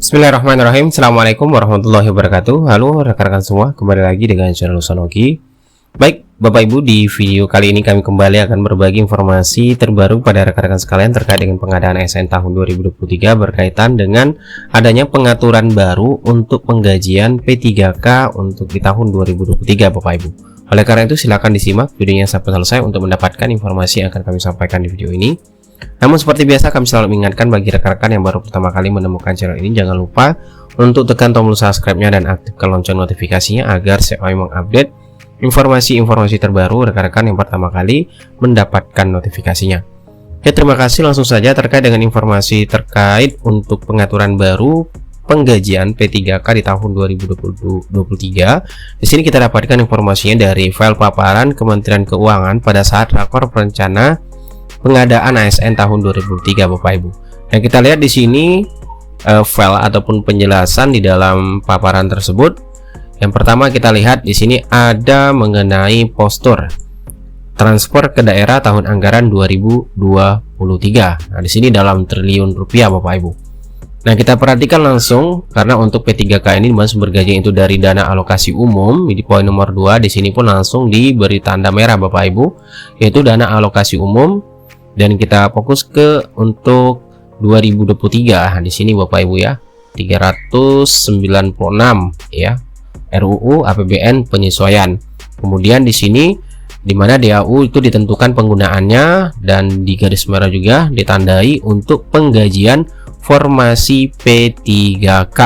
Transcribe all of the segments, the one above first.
Bismillahirrahmanirrahim. Assalamualaikum warahmatullahi wabarakatuh. Halo rekan-rekan semua, kembali lagi dengan channel Sanoki. Baik Bapak Ibu, di video kali ini kami kembali akan berbagi informasi terbaru pada rekan-rekan sekalian terkait dengan pengadaan ASN tahun 2023 berkaitan dengan adanya pengaturan baru untuk penggajian P3K untuk di tahun 2023 Bapak Ibu. Oleh karena itu silakan disimak videonya sampai selesai untuk mendapatkan informasi yang akan kami sampaikan di video ini. Namun seperti biasa kami selalu mengingatkan bagi rekan-rekan yang baru pertama kali menemukan channel ini, jangan lupa untuk tekan tombol subscribe-nya dan aktifkan lonceng notifikasinya agar saya mengupdate informasi-informasi terbaru rekan-rekan yang pertama kali mendapatkan notifikasinya. Oke, terima kasih. Langsung saja terkait dengan informasi terkait untuk pengaturan baru penggajian P3K di tahun 2023. Di sini kita dapatkan informasinya dari file paparan Kementerian Keuangan pada saat rakor perencana pengadaan ASN tahun 2003 Bapak Ibu. Nah, kita lihat di sini file ataupun penjelasan di dalam paparan tersebut. Yang pertama kita lihat di sini ada mengenai postur transfer ke daerah tahun anggaran 2023. Nah, di sini dalam triliun rupiah Bapak Ibu. Nah, kita perhatikan langsung karena untuk P3K ini masuk bergaji itu dari dana alokasi umum. Di poin nomor 2 di sini pun langsung diberi tanda merah Bapak Ibu, yaitu dana alokasi umum. Dan kita fokus ke untuk 2023. Nah, di sini Bapak Ibu ya, 396 ya. RUU APBN penyesuaian. Kemudian di sini di mana DAU itu ditentukan penggunaannya dan di garis merah juga ditandai untuk penggajian formasi P3K.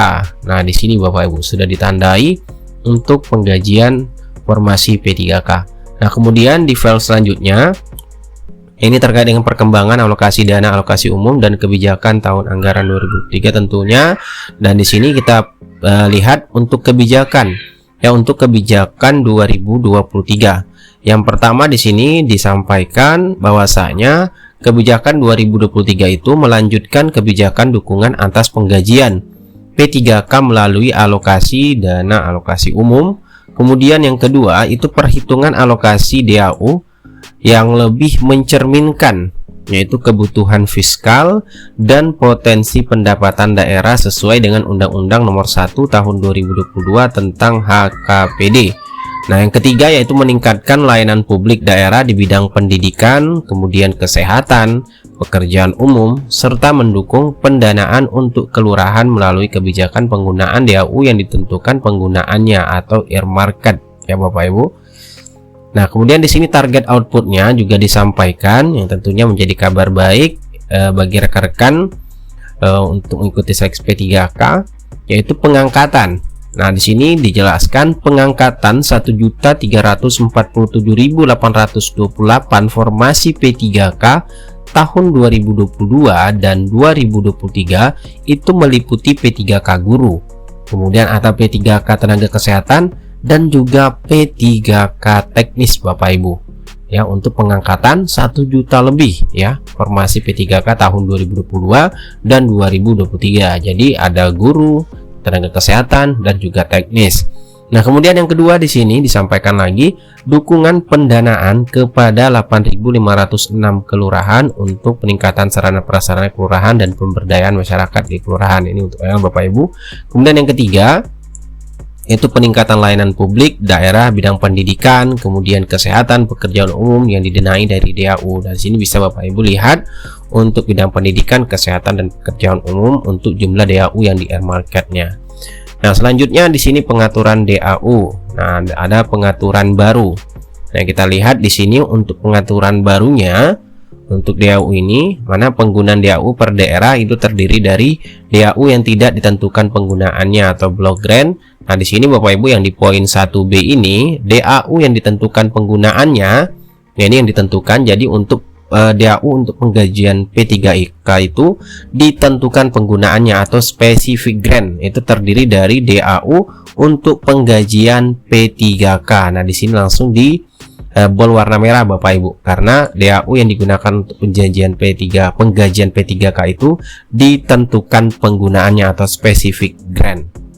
Nah, di sini Bapak Ibu sudah ditandai untuk penggajian formasi P3K. Nah, kemudian di file selanjutnya ini terkait dengan perkembangan alokasi dana alokasi umum dan kebijakan tahun anggaran 2003 tentunya. Dan di sini kita lihat untuk kebijakan ya, untuk kebijakan 2023. Yang pertama di sini disampaikan bahwasanya kebijakan 2023 itu melanjutkan kebijakan dukungan atas penggajian P3K melalui alokasi dana alokasi umum. Kemudian yang kedua itu perhitungan alokasi DAU yang lebih mencerminkan yaitu kebutuhan fiskal dan potensi pendapatan daerah sesuai dengan Undang-Undang Nomor 1 Tahun 2022 tentang HKPD. Nah, yang ketiga yaitu meningkatkan layanan publik daerah di bidang pendidikan, kemudian kesehatan, pekerjaan umum, serta mendukung pendanaan untuk kelurahan melalui kebijakan penggunaan DAU yang ditentukan penggunaannya atau earmarket ya Bapak Ibu. Nah, kemudian di sini target outputnya juga disampaikan yang tentunya menjadi kabar baik bagi rekan-rekan untuk mengikuti seleksi P3K, yaitu pengangkatan. Nah, di sini dijelaskan pengangkatan 1.347.828 formasi P3K tahun 2022 dan 2023 itu meliputi P3K guru, kemudian atau P3K tenaga kesehatan dan juga P3K teknis Bapak Ibu ya, untuk pengangkatan 1 juta lebih ya formasi P3K tahun 2022 dan 2023. Jadi ada guru, tenaga kesehatan dan juga teknis. Nah, kemudian yang kedua di sini disampaikan lagi dukungan pendanaan kepada 8.506 kelurahan untuk peningkatan sarana prasarana kelurahan dan pemberdayaan masyarakat di kelurahan. Ini untuk Bapak Ibu. Kemudian yang ketiga yaitu peningkatan layanan publik daerah bidang pendidikan, kemudian kesehatan, pekerjaan umum yang didanai dari DAU. Dan sini bisa Bapak Ibu lihat untuk bidang pendidikan, kesehatan dan pekerjaan umum untuk jumlah DAU yang di earmarketnya. Nah, selanjutnya di sini pengaturan DAU. Nah, ada pengaturan baru. Nah, kita lihat di sini untuk pengaturan barunya untuk DAU ini, mana penggunaan DAU per daerah itu terdiri dari DAU yang tidak ditentukan penggunaannya atau block grant. Nah, di sini Bapak Ibu yang di poin 1B ini DAU yang ditentukan penggunaannya, ya ini yang ditentukan. Jadi untuk DAU untuk penggajian P3K itu ditentukan penggunaannya atau specific grant itu terdiri dari DAU untuk penggajian P3K. Nah, di sini langsung di bol warna merah Bapak Ibu karena DAU yang digunakan untuk penggajian P3K itu ditentukan penggunaannya atau specific grant.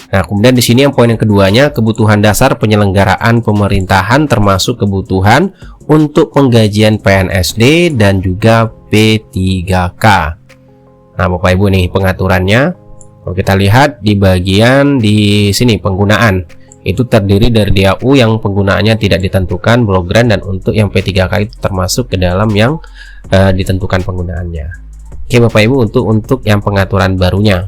Nah, kemudian di sini yang poin yang keduanya kebutuhan dasar penyelenggaraan pemerintahan termasuk kebutuhan untuk penggajian PNSD dan juga P3K. Nah, Bapak Ibu nih pengaturannya Kalau kita lihat di bagian di sini penggunaan, itu terdiri dari DAU yang penggunaannya tidak ditentukan, block grant, dan untuk yang P3K itu termasuk ke dalam yang ditentukan penggunaannya. Oke Bapak Ibu, untuk yang pengaturan barunya.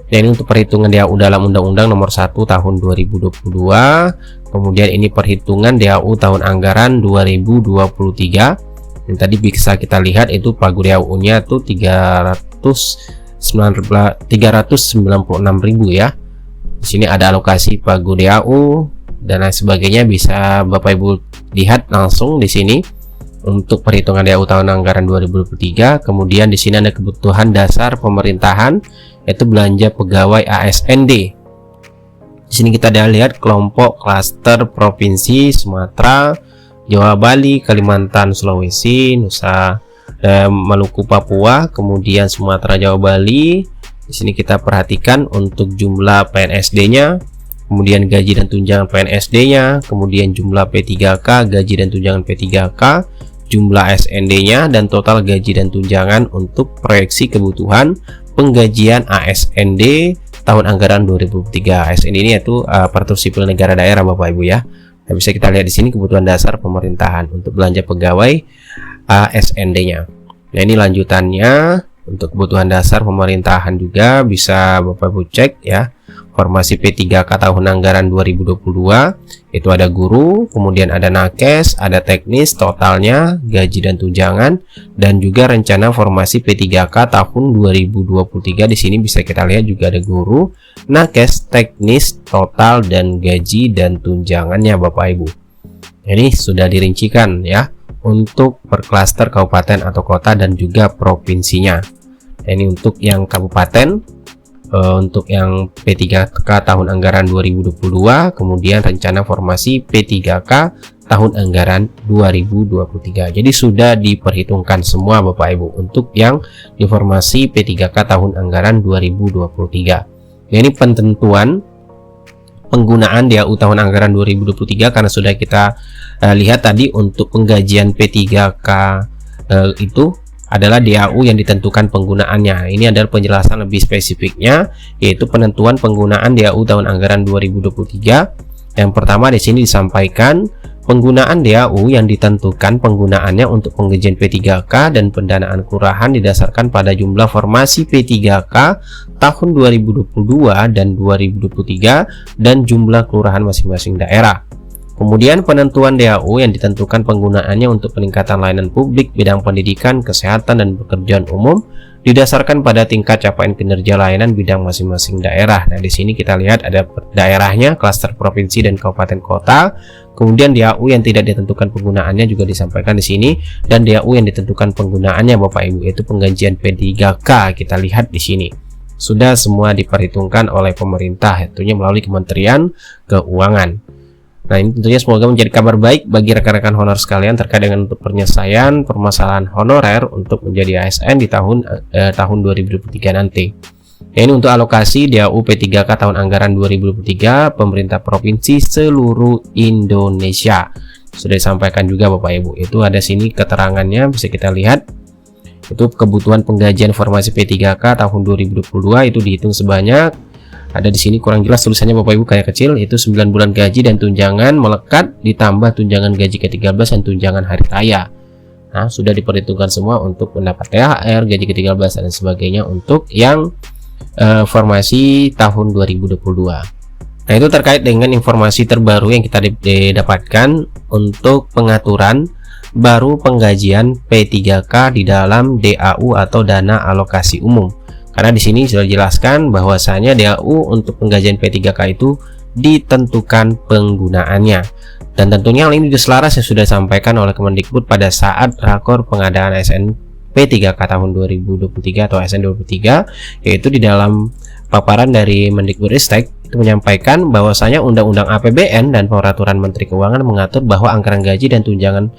Nah, ini untuk perhitungan DAU dalam Undang-Undang Nomor 1 Tahun 2022. Kemudian ini perhitungan DAU tahun anggaran 2023. Yang tadi bisa kita lihat itu pagu DAU-nya tuh 396.000 ya. Di sini ada alokasi pagu DAU dan lain sebagainya, bisa Bapak Ibu lihat langsung di sini. Untuk perhitungan DAU tahun anggaran 2023, kemudian di sini ada kebutuhan dasar pemerintahan, yaitu belanja pegawai ASND. Di sini kita lihat kelompok klaster provinsi Sumatera, Jawa, Bali, Kalimantan, Sulawesi, Nusa, Maluku, Papua, kemudian Sumatera, Jawa, Bali. Di sini kita perhatikan untuk jumlah PNSD-nya, kemudian gaji dan tunjangan PNSD-nya, kemudian jumlah P3K, gaji dan tunjangan P3K, jumlah SND-nya, dan total gaji dan tunjangan untuk proyeksi kebutuhan penggajian ASND tahun anggaran 2023. ASND ini yaitu aparatur sipil negara daerah Bapak Ibu ya. Nah, bisa kita lihat di sini kebutuhan dasar pemerintahan untuk belanja pegawai ASND-nya. Nah, ini lanjutannya untuk kebutuhan dasar pemerintahan juga bisa Bapak Ibu cek ya. Formasi P3K tahun anggaran 2022 itu ada guru, kemudian ada nakes, ada teknis, totalnya, gaji dan tunjangan, dan juga rencana formasi P3K tahun 2023. Di sini bisa kita lihat juga ada guru, nakes, teknis, total, dan gaji dan tunjangannya Bapak Ibu. Ini sudah dirincikan ya untuk per klaster kabupaten atau kota dan juga provinsinya. Ini untuk yang kabupaten. Untuk yang P3K tahun anggaran 2022, kemudian rencana formasi P3K tahun anggaran 2023. Jadi sudah diperhitungkan semua Bapak Ibu untuk yang informasi P3K tahun anggaran 2023. Ini penentuan penggunaan DAU tahun anggaran 2023 karena sudah kita lihat tadi untuk penggajian P3K itu adalah DAU yang ditentukan penggunaannya. Ini adalah penjelasan lebih spesifiknya, yaitu penentuan penggunaan DAU tahun anggaran 2023. Yang pertama di sini disampaikan penggunaan DAU yang ditentukan penggunaannya untuk penggajian P3K dan pendanaan kelurahan didasarkan pada jumlah formasi P3K tahun 2022 dan 2023 dan jumlah kelurahan masing-masing daerah. Kemudian penentuan DAU yang ditentukan penggunaannya untuk peningkatan layanan publik bidang pendidikan, kesehatan, dan pekerjaan umum didasarkan pada tingkat capaian kinerja layanan bidang masing-masing daerah. Nah, di sini kita lihat ada daerahnya, klaster provinsi dan kabupaten kota. Kemudian DAU yang tidak ditentukan penggunaannya juga disampaikan di sini, dan DAU yang ditentukan penggunaannya Bapak Ibu yaitu penggajian P3K. Kita lihat di sini. Sudah semua diperhitungkan oleh pemerintah, tentunya melalui Kementerian Keuangan. Nah, ini tentunya semoga menjadi kabar baik bagi rekan-rekan honor sekalian terkait dengan untuk penyelesaian permasalahan honorer untuk menjadi ASN di tahun 2023 nanti. Ya, ini untuk alokasi DAU P3K tahun anggaran 2023 pemerintah provinsi seluruh Indonesia. Sudah disampaikan juga Bapak Ibu. Itu ada sini keterangannya, bisa kita lihat. Itu kebutuhan penggajian formasi P3K tahun 2022 itu dihitung sebanyak, ada di sini kurang jelas tulisannya Bapak Ibu kayak kecil, itu 9 bulan gaji dan tunjangan melekat ditambah tunjangan gaji ke-13 dan tunjangan hari raya. Nah, sudah diperhitungkan semua untuk mendapat THR, gaji ke-13 dan sebagainya untuk yang formasi tahun 2022. Nah, itu terkait dengan informasi terbaru yang kita dapatkan untuk pengaturan baru penggajian P3K di dalam DAU atau dana alokasi umum. Karena di sini sudah dijelaskan bahwasanya DAU untuk penggajian P3K itu ditentukan penggunaannya. Dan tentunya hal ini selaras yang sudah disampaikan oleh Kemendikbud pada saat rakor pengadaan ASN P3K tahun 2023 atau ASN 2023, yaitu di dalam paparan dari Mendikbudristek itu menyampaikan bahwasanya Undang-Undang APBN dan Peraturan Menteri Keuangan mengatur bahwa anggaran gaji dan tunjangan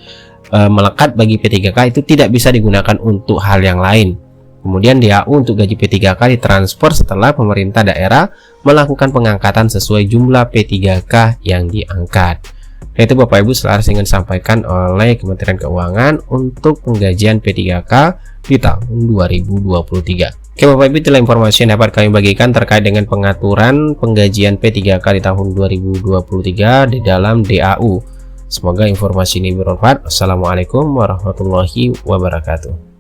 melekat bagi P3K itu tidak bisa digunakan untuk hal yang lain. Kemudian DAU untuk gaji P3K ditransfer setelah pemerintah daerah melakukan pengangkatan sesuai jumlah P3K yang diangkat. Nah, itu Bapak Ibu selaras ingin disampaikan oleh Kementerian Keuangan untuk penggajian P3K di tahun 2023. Oke Bapak Ibu, itulah informasi yang dapat kami bagikan terkait dengan pengaturan penggajian P3K di tahun 2023 di dalam DAU. Semoga informasi ini bermanfaat. Assalamualaikum warahmatullahi wabarakatuh.